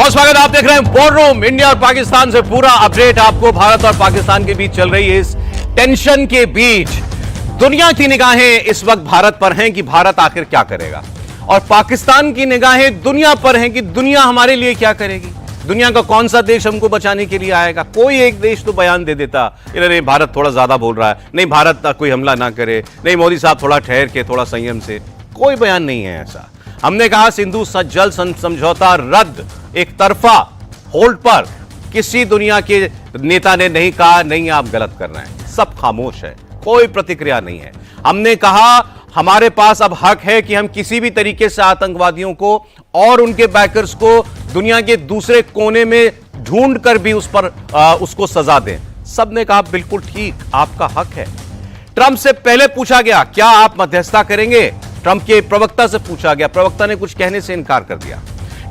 बहुत स्वागत, आप देख रहे हैं वॉर रूम। इंडिया और पाकिस्तान से पूरा अपडेट आपको। भारत और पाकिस्तान के बीच चल रही है इस टेंशन के बीच दुनिया की निगाहें इस वक्त भारत पर हैं कि भारत आखिर क्या करेगा, और पाकिस्तान की निगाहें दुनिया पर हैं कि दुनिया हमारे लिए क्या करेगी। दुनिया का कौन सा देश हमको बचाने के लिए आएगा। कोई एक देश तो बयान दे देता, नहीं भारत थोड़ा ज्यादा बोल रहा है, नहीं भारत कोई हमला ना करे, नहीं मोदी साहब थोड़ा ठहर के, थोड़ा संयम से। कोई बयान नहीं है ऐसा। हमने कहा सिंधु जल समझौता रद्द, एक तरफा होल्ड पर। किसी दुनिया के नेता ने नहीं कहा नहीं आप गलत कर रहे हैं, सब खामोश है, कोई प्रतिक्रिया नहीं है। हमने कहा हमारे पास अब हक है कि हम किसी भी तरीके से आतंकवादियों को और उनके बैकर्स को दुनिया के दूसरे कोने में ढूंढ कर भी उसको सजा दें। सबने कहा बिल्कुल ठीक, आपका हक है। ट्रंप से पहले पूछा गया क्या आप मध्यस्थता करेंगे, ट्रंप के प्रवक्ता से पूछा गया, प्रवक्ता ने कुछ कहने से इनकार कर दिया।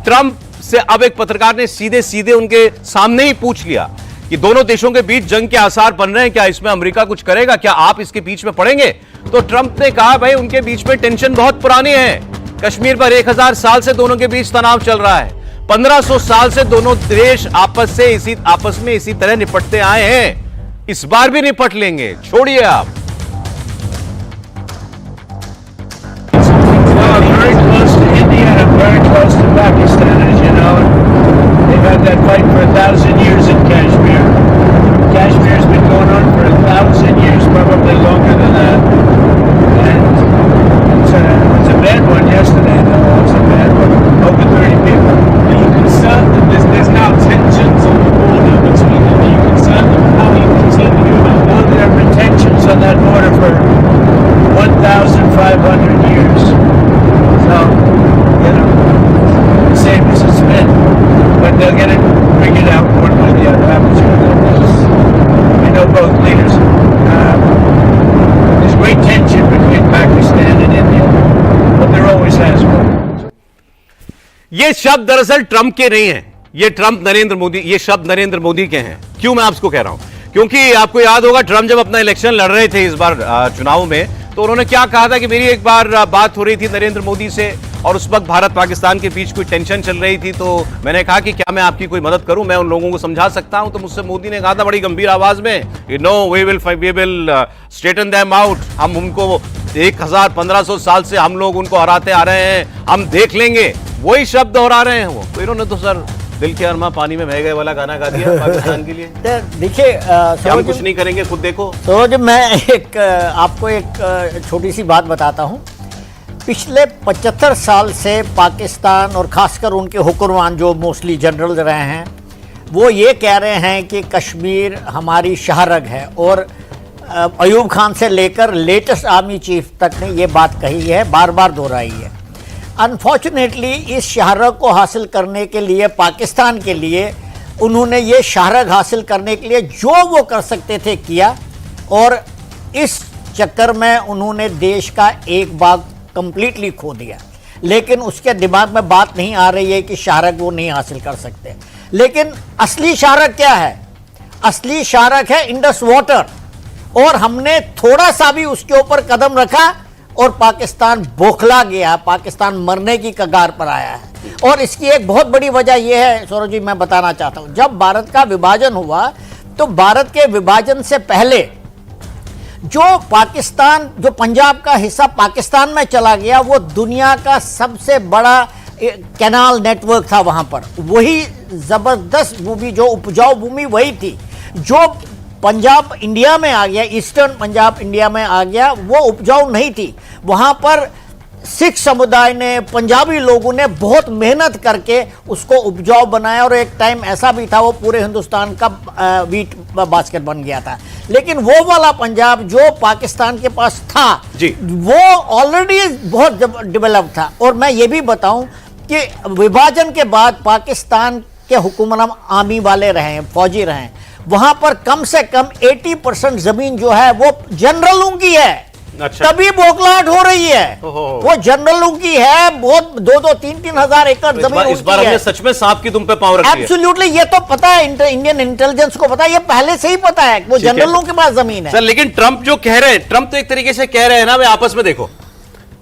ट्रंप से अब एक पत्रकार ने सीधे सीधे उनके सामने ही पूछ लिया कि दोनों देशों के बीच जंग के आसार बन रहे हैं, क्या इसमें अमेरिका कुछ करेगा, क्या आप इसके बीच में पड़ेंगे। तो ट्रंप ने कहा भाई उनके बीच में टेंशन बहुत पुरानी है। कश्मीर पर 1000 साल से दोनों के बीच तनाव चल रहा है। 1500 साल से दोनों देश आपस में इसी तरह निपटते आए हैं, इस बार भी निपट लेंगे, छोड़िए आप। Very close to Pakistan, as you know. They've had that fight for 1000 years in Kashmir. Kashmir's been going on for 1000 years, probably longer than that. And it's a bad one yesterday, though. It's a bad one. Over 30 people. Are you concerned that there's now tensions on the border between them? Are you concerned that how you continue about Well, that? there have been tensions on that border for 1,500 years. So, you know, the same as it's been. But they'll get it figured out one way or the other. I'm sure they'll do this. We know both leaders. There's great tension between Pakistan and India, but there always has been. ये शब्द दरअसल Trump के नहीं हैं, ये शब्द नरेंद्र मोदी के हैं। क्यों मैं आपको कह रहा हूं, क्योंकि आपको याद होगा ट्रंप जब अपना इलेक्शन लड़ रहे थे इस बार चुनाव में, तो उन्होंने क्या कहा था कि मेरी एक बार बात हो रही थी नरेंद्र मोदी से, और उस वक्त भारत पाकिस्तान के बीच कोई टेंशन चल रही थी, तो मैंने कहा कि क्या मैं आपकी कोई मदद करूं, मैं उन लोगों को समझा सकता हूं। तो मुझसे मोदी ने कहा था बड़ी गंभीर आवाज में, no we will straighten them out. हम उनको 1500 साल से हम लोग उनको हराते आ रहे हैं, हम देख लेंगे। वही शब्द दोहरा रहे हैं वो। तो इन्होंने तो सर दिल के अरमा पानी में बह गए वाला गाना गा दिया पाकिस्तान के लिए। देखिए हम कुछ नहीं करेंगे, खुद देखो। तो जब मैं आपको एक छोटी सी बात बताता हूं। पिछले 75 साल से पाकिस्तान और खासकर उनके हुक्मरान जो मोस्टली जनरल रहे हैं, वो ये कह रहे हैं कि कश्मीर हमारी शाहरग है, और अयूब खान से लेकर लेटेस्ट आर्मी चीफ तक ने ये बात कही है, बार बार दोहराई है। अनफॉर्चुनेटली इस शाहरग को हासिल करने के लिए, पाकिस्तान के लिए, उन्होंने ये शाहरग हासिल करने के लिए जो वो कर सकते थे किया, और इस चक्कर में उन्होंने देश का एक भाग कंप्लीटली खो दिया। लेकिन उसके दिमाग में बात नहीं आ रही है कि शाहरग वो नहीं हासिल कर सकते। लेकिन असली शाहरग क्या है? असली शाहरग है इंडस वाटर, और हमने थोड़ा सा भी उसके ऊपर कदम रखा और पाकिस्तान बौखला गया, पाकिस्तान मरने की कगार पर आया है। और इसकी एक बहुत बड़ी वजह यह है सौरभ जी, मैं बताना चाहता हूं, जब भारत का विभाजन हुआ तो भारत के विभाजन से पहले जो पाकिस्तान, जो पंजाब का हिस्सा पाकिस्तान में चला गया, वो दुनिया का सबसे बड़ा कैनाल नेटवर्क था वहां पर। वही जबरदस्त भूमि, जो उपजाऊ भूमि वही थी। जो पंजाब इंडिया में आ गया, ईस्टर्न पंजाब इंडिया में आ गया, वो उपजाऊ नहीं थी। वहां पर सिख समुदाय ने, पंजाबी लोगों ने बहुत मेहनत करके उसको उपजाऊ बनाया, और एक टाइम ऐसा भी था वो पूरे हिंदुस्तान का वीट बास्केट बन गया था। लेकिन वो वाला पंजाब जो पाकिस्तान के पास था जी, वो ऑलरेडी बहुत डेवलप था। और मैं ये भी बताऊं कि विभाजन के बाद पाकिस्तान के हुक्मरान आर्मी वाले रहे, फौजी रहे, वहां पर कम से कम 80% जमीन जो है वो जनरलों की है। अच्छा। तभी बौखलाहट हो रही है। वो जनरलों की है, बहुत 2-2, 3-3 हजार एकड़ जमीन इस बार हमने सच में सांप की दुम पे पांव रख दिया। एब्सोल्युटली, ये तो पता है, इंडियन इंटेलिजेंस को पता है, ये पहले से ही पता है वो जनरलों के पास जमीन है। सर लेकिन ट्रंप जो कह रहे हैं, ट्रंप तो एक तरीके से कह रहे हैं ना, वे आपस में देखो,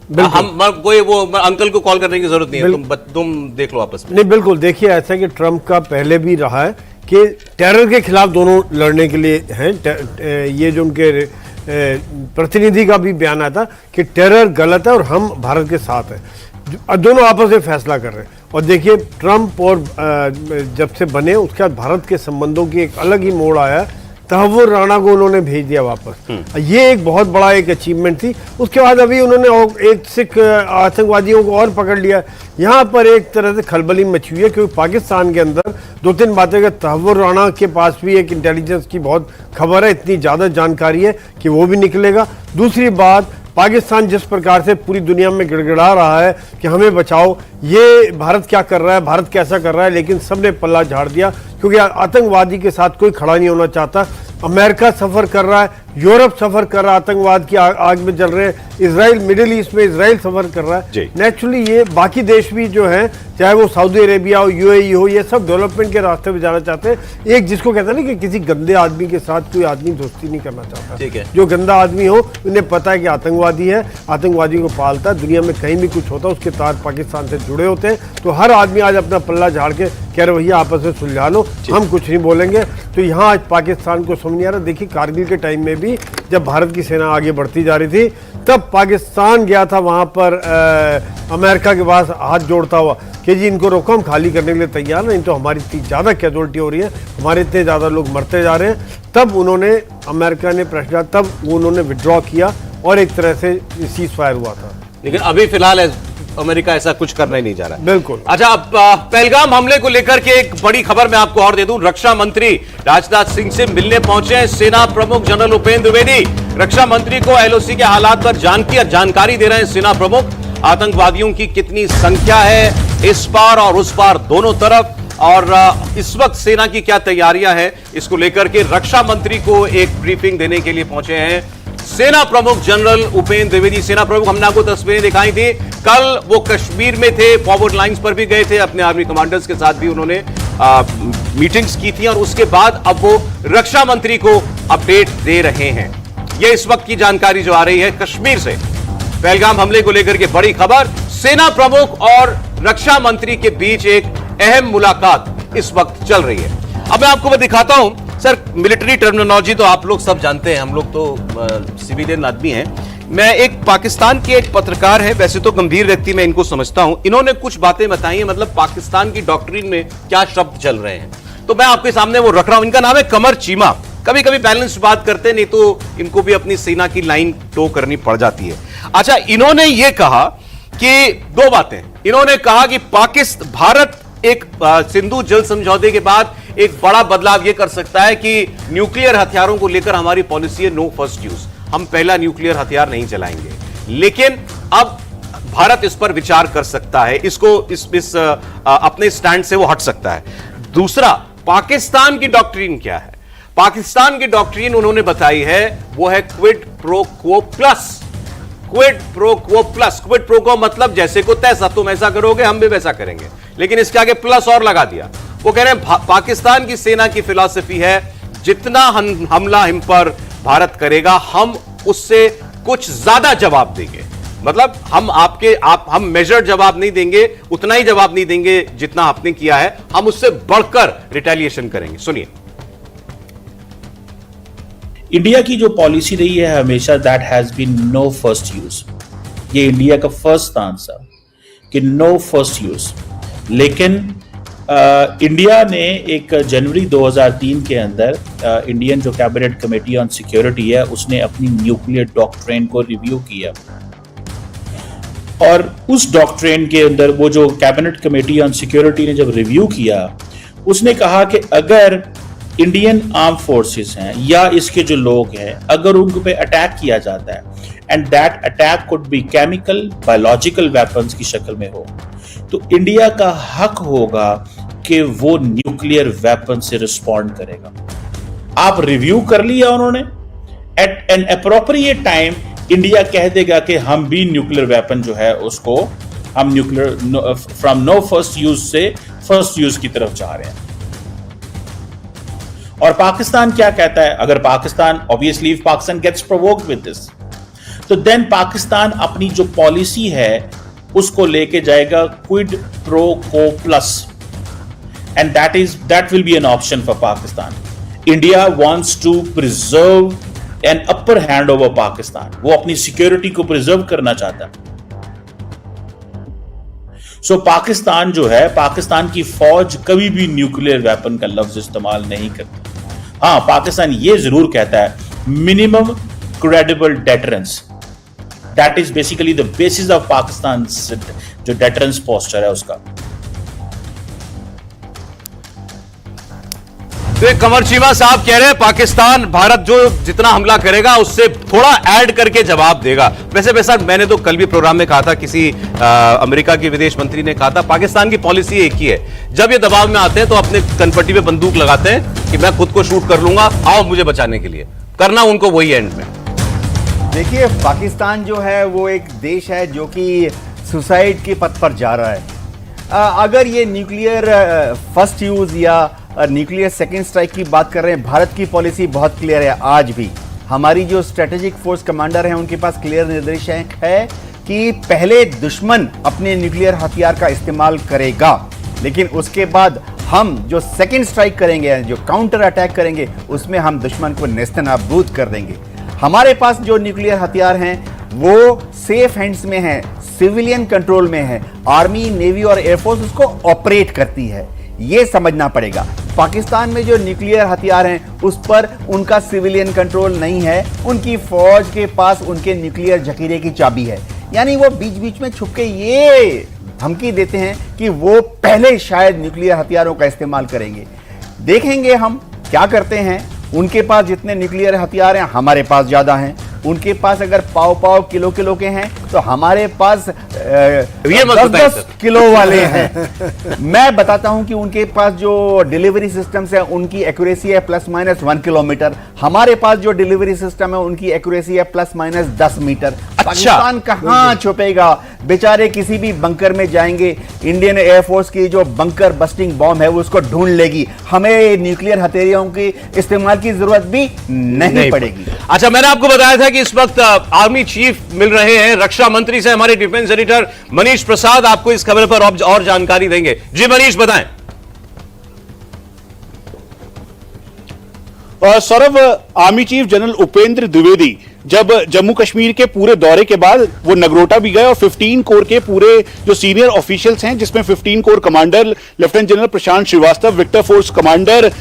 कोई वो अंकल को कॉल करने की जरूरत नहीं है, तुम देख लो आपस में। नहीं, बिल्कुल। देखिए, ऐसा कि ट्रंप का पहले भी रहा है कि टेरर के खिलाफ दोनों लड़ने के लिए हैं। ये जो उनके प्रतिनिधि का भी बयान आया था कि टेरर गलत है और हम भारत के साथ हैं। दोनों आपस में फैसला कर रहे हैं। और देखिए, ट्रंप और जब से बने उसके बाद भारत के संबंधों की एक अलग ही मोड़ आया। तहव्वुर राणा को उन्होंने भेज दिया वापस। ये एक बहुत बड़ा एक अचीवमेंट थी। उसके बाद अभी उन्होंने एक सिख आतंकवादियों को और पकड़ लिया। यहाँ पर एक तरह से खलबली मची हुई है, क्योंकि पाकिस्तान के अंदर दो तीन बातें कि तहव्वुर राणा के पास भी एक इंटेलिजेंस की बहुत खबर है, इतनी ज़्यादा जानकारी है कि वो भी निकलेगा। दूसरी बात, पाकिस्तान जिस प्रकार से पूरी दुनिया में गिड़गिड़ा रहा है कि हमें बचाओ, ये भारत क्या कर रहा है, भारत कैसा कर रहा है, लेकिन सबने पल्ला झाड़ दिया, क्योंकि आतंकवादी के साथ कोई खड़ा नहीं होना चाहता। अमेरिका सफ़र कर रहा है, यूरोप सफ़र कर रहा है, आतंकवाद की आग में जल रहे हैं, इसराइल मिडिल ईस्ट में इसराइल सफ़र कर रहा है। नेचुरली ये बाकी देश भी जो हैं, चाहे वो सऊदी अरेबिया हो, यूएई हो, ये सब डेवलपमेंट के रास्ते पे जाना चाहते हैं। एक जिसको कहते हैं ना कि किसी गंदे आदमी के साथ कोई आदमी दोस्ती नहीं करना चाहता। ठीक है। जो गंदा आदमी हो, उन्हें पता है कि आतंकवादी है, आतंकवादी को पालता है, दुनिया में कहीं भी कुछ होता है उसके तार पाकिस्तान से जुड़े होते हैं। तो हर आदमी आज अपना पल्ला झाड़ के कह रहे भैया आपस में सुलझा लो, हम कुछ नहीं बोलेंगे। तो यहाँ आज पाकिस्तान को समझ नहीं आ रहा। देखिए, कारगिल के टाइम में भी जब भारत की सेना आगे बढ़ती जा रही थी, तब पाकिस्तान गया था वहाँ पर अमेरिका के पास हाथ जोड़ता हुआ कि जी इनको रोको, हम खाली करने के लिए तैयार, नहीं तो हमारी इतनी ज़्यादा कैजुअल्टी हो रही है, हमारे इतने ज़्यादा लोग मरते जा रहे हैं। तब उन्होंने, अमेरिका ने प्रेशर डाला, तब उन्होंने विड्रॉ किया और एक तरह से सीज फायर हुआ था। लेकिन अभी फिलहाल अमेरिका ऐसा कुछ करना ही नहीं जा रहा है। बिल्कुल। अच्छा, अब पहलगाम हमले को लेकर के एक बड़ी खबर मैं आपको और दे दूं। रक्षा मंत्री राजनाथ सिंह से मिलने पहुंचे सेना प्रमुख जनरल उपेंद्र द्विवेदी। रक्षा मंत्री को एलओसी के हालात पर जानकारी दे रहे हैं सेना प्रमुख। आतंकवादियों की कितनी संख्या है इस पार और उस पार दोनों तरफ, और इस वक्त सेना की क्या तैयारियां हैं, इसको लेकर के रक्षा मंत्री को एक ब्रीफिंग देने के लिए पहुंचे हैं सेना प्रमुख जनरल उपेंद्र द्विवेदी। सेना प्रमुख, हमने आपको तस्वीरें दिखाई थी, कल वो कश्मीर में थे, फॉरवर्ड लाइंस पर भी गए थे, अपने आर्मी कमांडर्स के साथ भी उन्होंने मीटिंग्स की थी, और उसके बाद अब वो रक्षा मंत्री को अपडेट दे रहे हैं। ये इस वक्त की जानकारी जो आ रही है कश्मीर से, पहलगाम हमले को लेकर के बड़ी खबर। सेना प्रमुख और रक्षा मंत्री के बीच एक अहम मुलाकात इस वक्त चल रही है। अब मैं आपको दिखाता हूं। सर, मिलिट्री टर्मिनोलॉजी तो आप लोग सब जानते हैं, हम लोग तो सिविलियन आदमी हैं। मैं एक पाकिस्तान के एक पत्रकार है, वैसे तो गंभीर व्यक्ति मैं इनको समझता हूं, इन्होंने कुछ बातें बताई हैं, मतलब पाकिस्तान की डॉक्ट्रिन में क्या शब्द चल रहे हैं, तो मैं आपके सामने वो रख रहा हूं। इनका नाम है कमर चीमा। कभी कभी बैलेंस बात करते, नहीं तो इनको भी अपनी सेना की लाइन टो करनी पड़ जाती है। अच्छा, इन्होंने ये कहा कि दो बातें। इन्होंने कहा कि भारत एक सिंधु जल समझौते के बाद एक बड़ा बदलाव यह कर सकता है कि न्यूक्लियर हथियारों को लेकर हमारी पॉलिसी है नो फर्स्ट यूज, हम पहला न्यूक्लियर हथियार नहीं चलाएंगे, लेकिन अब भारत इस पर विचार कर सकता है, इसको इस अपने स्टैंड से वो हट सकता है। दूसरा, पाकिस्तान की डॉक्ट्रिन क्या है? पाकिस्तान की डॉक्ट्रिन उन्होंने बताई है वो है quid pro quo plus. Quid pro quo plus, quid pro quo मतलब जैसे को तैसा, तुम ऐसा करोगे हम भी वैसा करेंगे, लेकिन इसके आगे प्लस और लगा दिया। वो कह रहे हैं पाकिस्तान की सेना की फिलॉसफी है जितना हमला हम पर भारत करेगा हम उससे कुछ ज्यादा जवाब देंगे, मतलब हम मेजर्ड जवाब नहीं देंगे, उतना ही जवाब नहीं देंगे जितना आपने किया है, हम उससे बढ़कर रिटेलिएशन करेंगे। सुनिए। इंडिया की जो पॉलिसी रही है हमेशा that has been no first use. ये इंडिया का फर्स्ट आंसर कि नो फर्स्ट यूज। लेकिन इंडिया ने एक जनवरी 2003 के अंदर इंडियन जो कैबिनेट कमेटी ऑन सिक्योरिटी है उसने अपनी न्यूक्लियर डॉक्ट्रिन को रिव्यू किया, और उस डॉक्ट्रिन के अंदर वो जो कैबिनेट कमेटी ऑन सिक्योरिटी ने जब रिव्यू किया उसने कहा कि अगर इंडियन आर्म फोर्सेस हैं या इसके जो लोग हैं अगर उन पे अटैक किया जाता है and that attack could be chemical biological weapons की शक्ल में हो, तो इंडिया का हक होगा कि वो न्यूक्लियर वेपन से रिस्पॉन्ड करेगा। आप रिव्यू कर लिया उन्होंने, at an appropriate time India कह देगा कि हम भी न्यूक्लियर वेपन जो है उसको हम nuclear from no first use से फर्स्ट यूज की तरफ जा रहे हैं। और पाकिस्तान क्या कहता है? अगर Pakistan obviously if Pakistan gets provoked with this, तो देन पाकिस्तान अपनी जो पॉलिसी है उसको लेके जाएगा quid pro quo plus, and that will be an option for Pakistan. India wants to preserve an upper hand over Pakistan. वो अपनी सिक्योरिटी को प्रिजर्व करना चाहता है. सो पाकिस्तान जो है, पाकिस्तान की फौज कभी भी न्यूक्लियर वेपन का लफ्ज इस्तेमाल नहीं करती. हां, पाकिस्तान ये जरूर कहता है minimum credible deterrence. That is basically the basis of Pakistan जो डेटरेंस पोस्चर है उसका. तो कंवर चीमा साहब कह रहे हैं पाकिस्तान भारत जो जितना हमला करेगा उससे थोड़ा ऐड करके जवाब देगा. वैसे वैसा मैंने तो कल भी प्रोग्राम में कहा था, किसी अमेरिका के विदेश मंत्री ने कहा था पाकिस्तान की पॉलिसी एक ही है, जब ये दबाव में आते हैं तो अपने कनपट्टी पे बंदूक लगाते हैं कि मैं खुद को शूट कर लूंगा, आओ मुझे बचाने के लिए. करना उनको वही एंड में. देखिए, पाकिस्तान जो है वो एक देश है जो कि सुसाइड के पथ पर जा रहा है. अगर ये न्यूक्लियर फर्स्ट यूज या न्यूक्लियर सेकेंड स्ट्राइक की बात कर रहे हैं, भारत की पॉलिसी बहुत क्लियर है. आज भी हमारी जो स्ट्रेटेजिक फोर्स कमांडर हैं उनके पास क्लियर निर्देश है कि पहले दुश्मन अपने न्यूक्लियर हथियार का इस्तेमाल करेगा, लेकिन उसके बाद हम जो सेकेंड स्ट्राइक करेंगे, जो काउंटर अटैक करेंगे, उसमें हम दुश्मन को नेस्तनाबूद कर देंगे. हमारे पास जो न्यूक्लियर हथियार हैं वो सेफ हैंड्स में हैं, सिविलियन कंट्रोल में है. आर्मी, नेवी और एयरफोर्स उसको ऑपरेट करती है. ये समझना पड़ेगा. पाकिस्तान में जो न्यूक्लियर हथियार हैं उस पर उनका सिविलियन कंट्रोल नहीं है. उनकी फौज के पास उनके न्यूक्लियर जखीरे की चाबी है. यानी वो बीच बीच में छुप के ये धमकी देते हैं कि वो पहले शायद न्यूक्लियर हथियारों का इस्तेमाल करेंगे. देखेंगे हम क्या करते हैं. उनके पास जितने न्यूक्लियर हथियार हैं हमारे पास ज्यादा हैं. उनके पास अगर पाव किलो के हैं तो हमारे पास 10 किलो वाले हैं. मैं बताता हूं कि उनके पास जो डिलीवरी सिस्टम्स है उनकी एक्यूरेसी है ±1 किलोमीटर. हमारे पास जो डिलीवरी सिस्टम है उनकी एक्यूरेसी है ±10 मीटर. पाकिस्तान कहां छुपेगा? बेचारे किसी भी बंकर में जाएंगे, इंडियन एयरफोर्स की जो बंकर बस्टिंग बॉम्ब है वो उसको ढूंढ लेगी. हमें न्यूक्लियर हथियारों के इस्तेमाल की जरूरत भी नहीं पड़ेगी. अच्छा, मैंने आपको बताया था कि इस वक्त आर्मी चीफ मिल रहे हैं रक्षा मंत्री से. हमारे डिफेंस एडिटर मनीष प्रसाद आपको इस खबर पर और जानकारी देंगे. जी मनीष, बताएं. Saurabh, army chief general Upendra Dwivedi जब जम्मू कश्मीर के पूरे दौरे के बाद वो नगरोटा भी गए और 15 कोर के पूरे जो सीनियर ऑफिशियल्स हैं, जिसमें 15 core commander lieutenant general Prashant Shrivastava, Victor force commander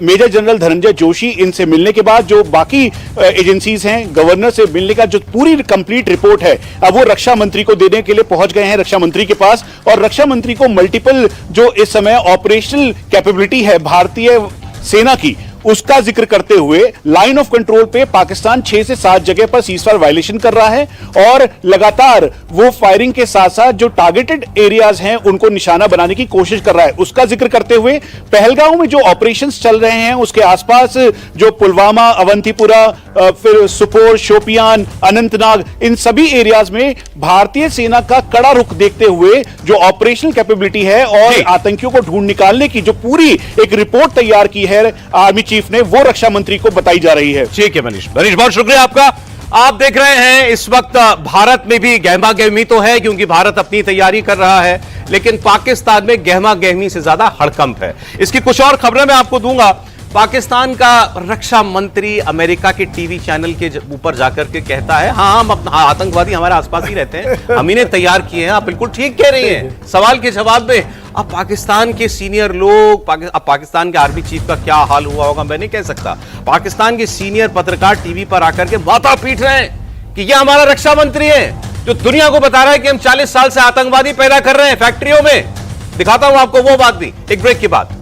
major general Dhananjay Joshi, इनसे मिलने के बाद जो बाकी एजेंसीज हैं, गवर्नर से मिलने का जो पूरी कंप्लीट रिपोर्ट है अब वो रक्षा मंत्री को देने के लिए पहुंच गए हैं रक्षा मंत्री के पास. और रक्षा मंत्री को मल्टीपल जो इस समय ऑपरेशनल कैपेबिलिटी है भारतीय सेना की, उसका जिक्र करते हुए लाइन ऑफ कंट्रोल पे पाकिस्तान 6 से 7 जगह पर सीजफायर वायलेशन कर रहा है और लगातार वो फायरिंग के साथ साथ जो टारगेटेड एरियाज हैं उनको निशाना बनाने की कोशिश कर रहा है. उसका जिक्र करते हुए पहलगांव में जो ऑपरेशंस चल रहे हैं उसके आसपास जो पुलवामा, अवंतीपुरा, फिर सुपोर, शोपियान, अनंतनाग, इन सभी एरियाज में भारतीय सेना का कड़ा रुख देखते हुए जो ऑपरेशनल कैपेबिलिटी है और आतंकियों को ढूंढ निकालने की जो पूरी एक रिपोर्ट तैयार की है आर्मी चीफ ने, वो रक्षा मंत्री को बताई जा रही है. ठीक है मनीष, बहुत शुक्रिया आपका. आप देख रहे हैं इस वक्त भारत में भी गहमा गहमी तो है क्योंकि भारत अपनी तैयारी कर रहा है, लेकिन पाकिस्तान में गहमा गहमी से ज्यादा हड़कंप है. इसकी कुछ और खबरें मैं आपको दूंगा. पाकिस्तान का रक्षा मंत्री अमेरिका के टीवी चैनल के ऊपर जाकर के कहता है हाँ हम अपना आतंकवादी हमारे आसपास ही रहते हैं, हम इन्हें तैयार किए हैं. आप बिल्कुल ठीक कह रही हैं सवाल के जवाब में. अब पाकिस्तान के सीनियर लोग, अब पाकिस्तान के आर्मी चीफ का क्या हाल हुआ होगा मैं नहीं कह सकता. पाकिस्तान के सीनियर पत्रकार टीवी पर आकर के माथा पीट रहे हैं कि यह हमारा रक्षा मंत्री है जो दुनिया को बता रहा है कि हम 40 साल से आतंकवादी पैदा कर रहे हैं फैक्ट्रियों में. दिखाता हूं आपको वो बात भी एक ब्रेक के बाद.